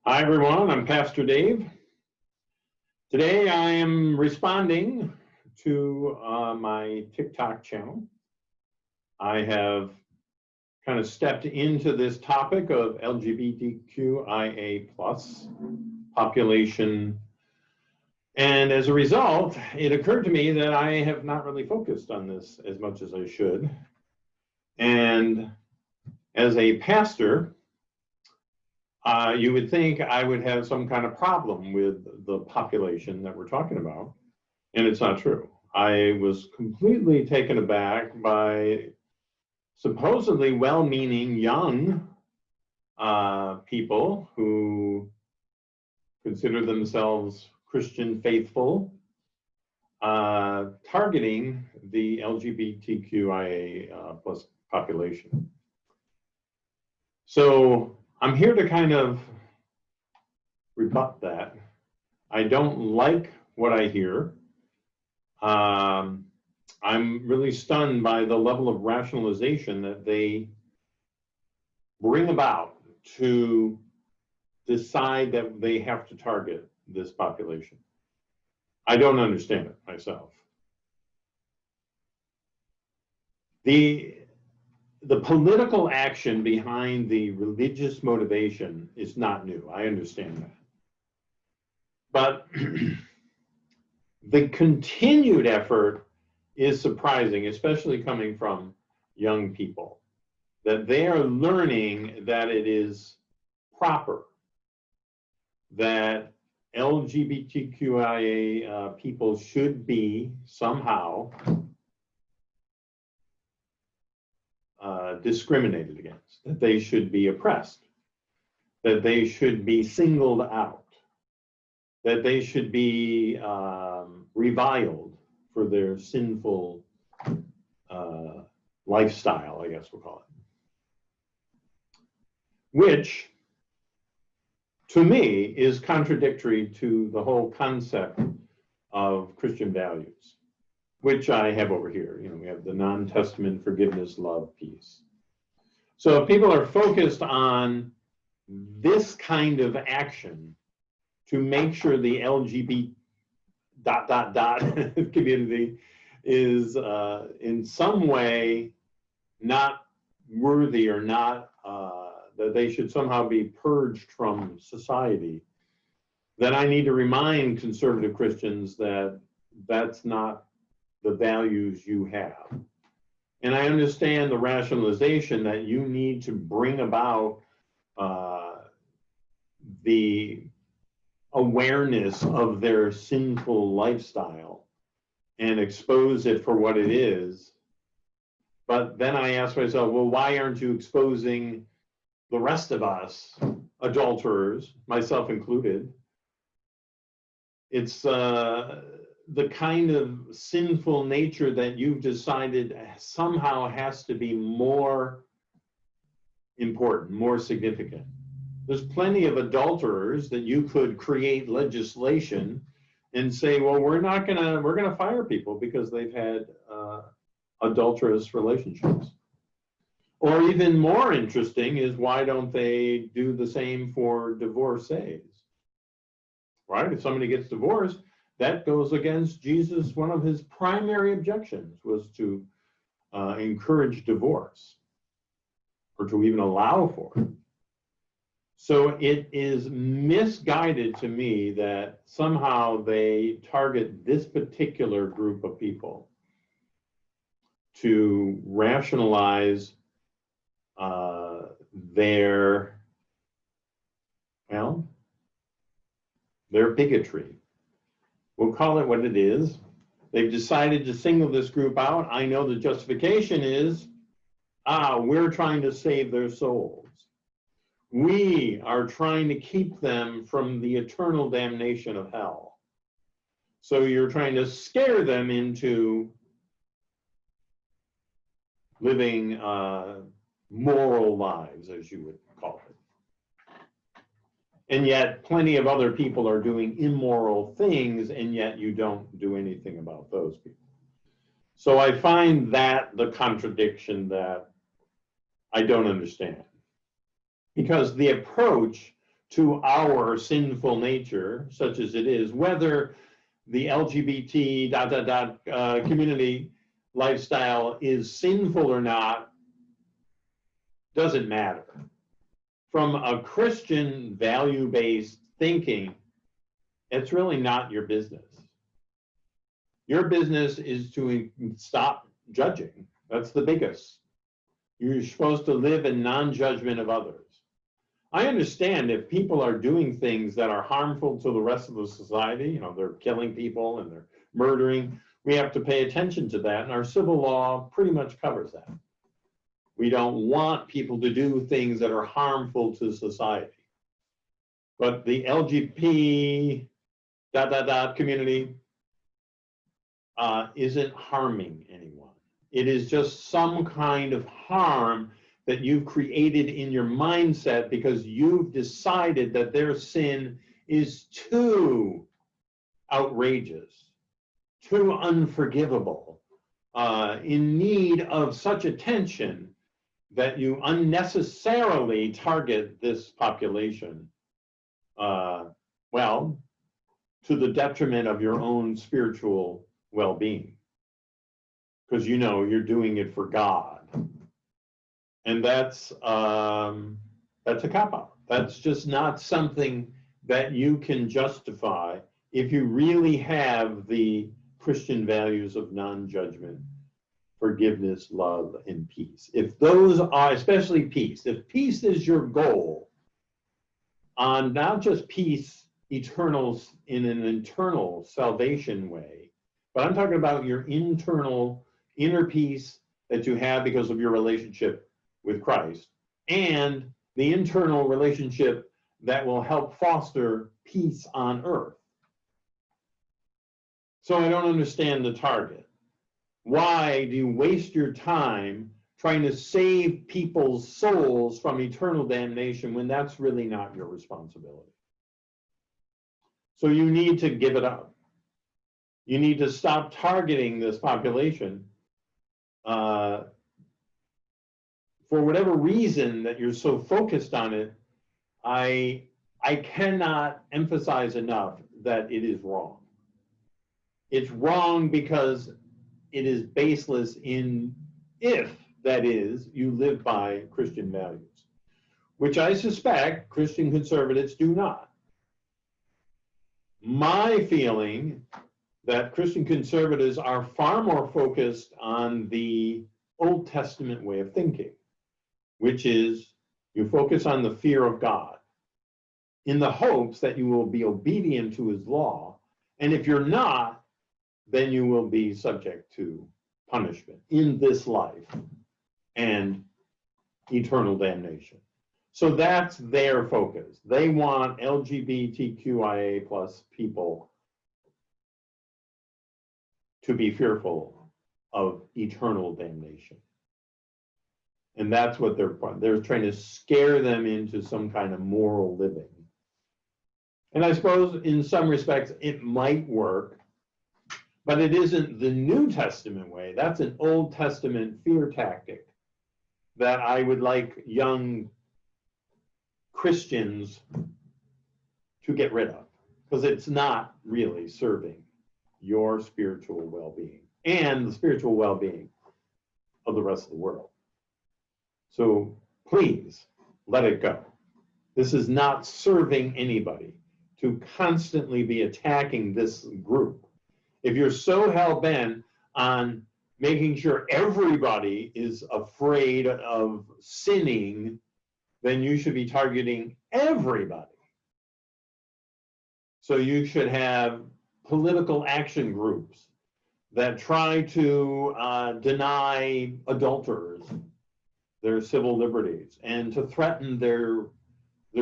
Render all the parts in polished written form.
Hi everyone, I'm Pastor Dave. Today I am responding to my TikTok channel. I have kind of stepped into this topic of LGBTQIA+ population, and as a result, it occurred to me that I have not really focused on this as much as I should. And as a pastor, you would think I would have some kind of problem with the population that we're talking about, and it's not true. I was completely taken aback by supposedly well-meaning young people who consider themselves Christian faithful, targeting the LGBTQIA+ population. So I'm here to kind of rebut that. I don't like what I hear. I'm really stunned by the level of rationalization that they bring about to decide that they have to target this population. I don't understand it myself. The political action behind the religious motivation is not new. I understand that. But the continued effort is surprising, especially coming from young people, that they are learning that it is proper that LGBTQIA people should be somehow discriminated against, that they should be oppressed, that they should be singled out, that they should be reviled for their sinful lifestyle, I guess we'll call it. Which, to me, is contradictory to the whole concept of Christian values, which I have over here. You know, we have the non-testament forgiveness, love, peace. So if people are focused on this kind of action to make sure the LGBT ... community is in some way not worthy or not, that they should somehow be purged from society, then I need to remind conservative Christians that that's not the values you have. And I understand the rationalization that you need to bring about the awareness of their sinful lifestyle and expose it for what it is. But then I ask myself, well, why aren't you exposing the rest of us, adulterers, myself included? It's the kind of sinful nature that you've decided somehow has to be more important, more significant. There's plenty of adulterers that you could create legislation and say, well, we're gonna fire people because they've had adulterous relationships. Or even more interesting is, why don't they do the same for divorcees? Right? If somebody gets divorced, that goes against Jesus. One of his primary objections was to encourage divorce, or to even allow for it. So it is misguided to me that somehow they target this particular group of people to rationalize their bigotry. We'll call it what it is. They've decided to single this group out. I know the justification is, we're trying to save their souls. We are trying to keep them from the eternal damnation of hell. So you're trying to scare them into living moral lives, as you would call it. And yet plenty of other people are doing immoral things, and yet you don't do anything about those people. So I find that the contradiction that I don't understand. Because the approach to our sinful nature, such as it is, whether the LGBT community lifestyle is sinful or not, doesn't matter. From a Christian value-based thinking, it's really not your business. Your business is to stop judging. That's the biggest. You're supposed to live in non-judgment of others. I understand if people are doing things that are harmful to the rest of the society, you know, they're killing people and they're murdering, we have to pay attention to that, and our civil law pretty much covers that. We don't want people to do things that are harmful to society. But the LGBT community isn't harming anyone. It is just some kind of harm that you've created in your mindset because you've decided that their sin is too outrageous, too unforgivable, in need of such attention that you unnecessarily target this population, well, to the detriment of your own spiritual well-being. Because you know you're doing it for God. And that's a cop-out. That's just not something that you can justify if you really have the Christian values of non-judgment, forgiveness, love, and peace. If those are, especially peace, if peace is your goal, on not just peace eternals in an internal salvation way, but I'm talking about your inner peace that you have because of your relationship with Christ, and the internal relationship that will help foster peace on earth. So I don't understand the target. Why do you waste your time trying to save people's souls from eternal damnation when that's really not your responsibility? So you need to give it up. You need to stop targeting this population. For whatever reason that you're so focused on it, I cannot emphasize enough that it is wrong. It's wrong because it is baseless in, if that is, you live by Christian values, which I suspect Christian conservatives do not. My feeling that Christian conservatives are far more focused on the Old Testament way of thinking, which is you focus on the fear of God in the hopes that you will be obedient to his law. And if you're not, then you will be subject to punishment in this life and eternal damnation. So that's their focus. They want LGBTQIA plus people to be fearful of eternal damnation. And that's what they're trying to scare them into some kind of moral living. And I suppose in some respects it might work, but it isn't the New Testament way. That's an Old Testament fear tactic that I would like young Christians to get rid of, because it's not really serving your spiritual well-being and the spiritual well-being of the rest of the world. So please let it go. This is not serving anybody to constantly be attacking this group. If you're so hell-bent on making sure everybody is afraid of sinning, then you should be targeting everybody. So you should have political action groups that try to deny adulterers their civil liberties and to threaten their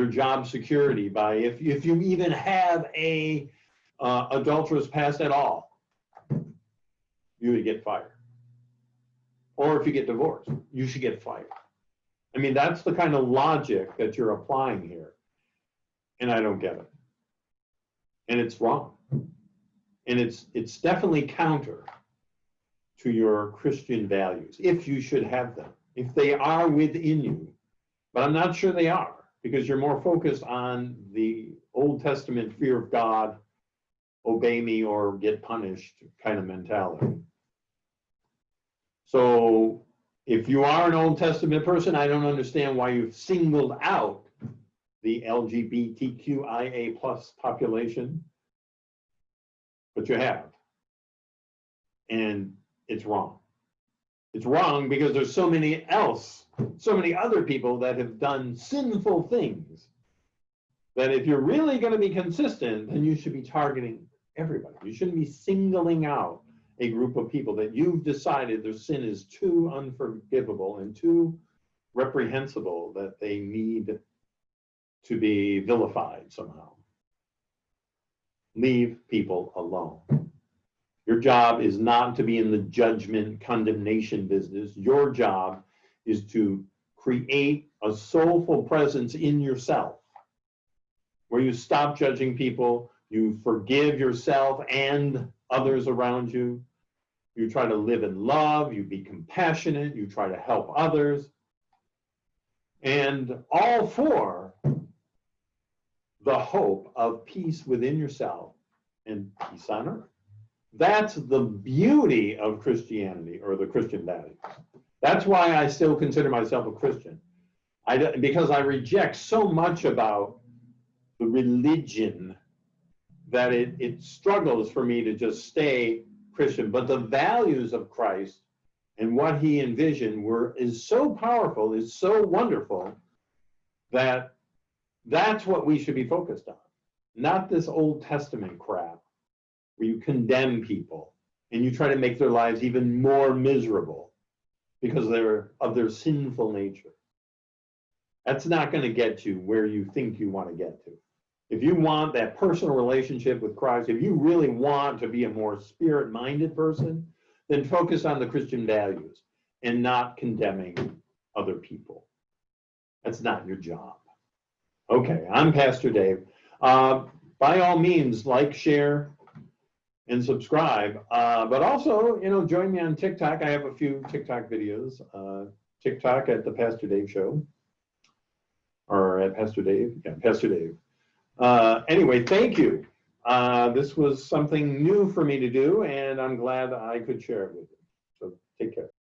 job security by, if you even have a adulterous past at all, you would get fired. Or if you get divorced, you should get fired. I mean, that's the kind of logic that you're applying here. And I don't get it. And it's wrong. And it's definitely counter to your Christian values, if you should have them, if they are within you. But I'm not sure they are. because you're more focused on the Old Testament fear of God, obey me or get punished kind of mentality. So if you are an Old Testament person, I don't understand why you've singled out the LGBTQIA plus population, but you have. And it's wrong. It's wrong because there's so many other people that have done sinful things that if you're really going to be consistent, then you should be targeting everybody. You shouldn't be singling out a group of people that you've decided their sin is too unforgivable and too reprehensible that they need to be vilified somehow. Leave people alone. Your job is not to be in the judgment, condemnation business. Your job is to create a soulful presence in yourself where you stop judging people, you forgive yourself and others around you, you try to live in love, you be compassionate, you try to help others, and all for the hope of peace within yourself and peace on earth. That's the beauty of Christianity, or the Christian values. That's why I still consider myself a Christian. Because I reject so much about the religion that it struggles for me to just stay Christian. But the values of Christ and what he envisioned is so powerful, is so wonderful, that that's what we should be focused on. Not this Old Testament crap where you condemn people and you try to make their lives even more miserable because of their sinful nature. That's not going to get you where you think you want to get to. If you want that personal relationship with Christ, if you really want to be a more spirit-minded person, then focus on the Christian values and not condemning other people. That's not your job. Okay, I'm Pastor Dave. By all means, like, share, and subscribe. But also, join me on TikTok. I have a few TikTok videos. TikTok at the Pastor Dave Show. Or at Pastor Dave. Yeah, Pastor Dave. Anyway, thank you. This was something new for me to do, and I'm glad I could share it with you. So take care.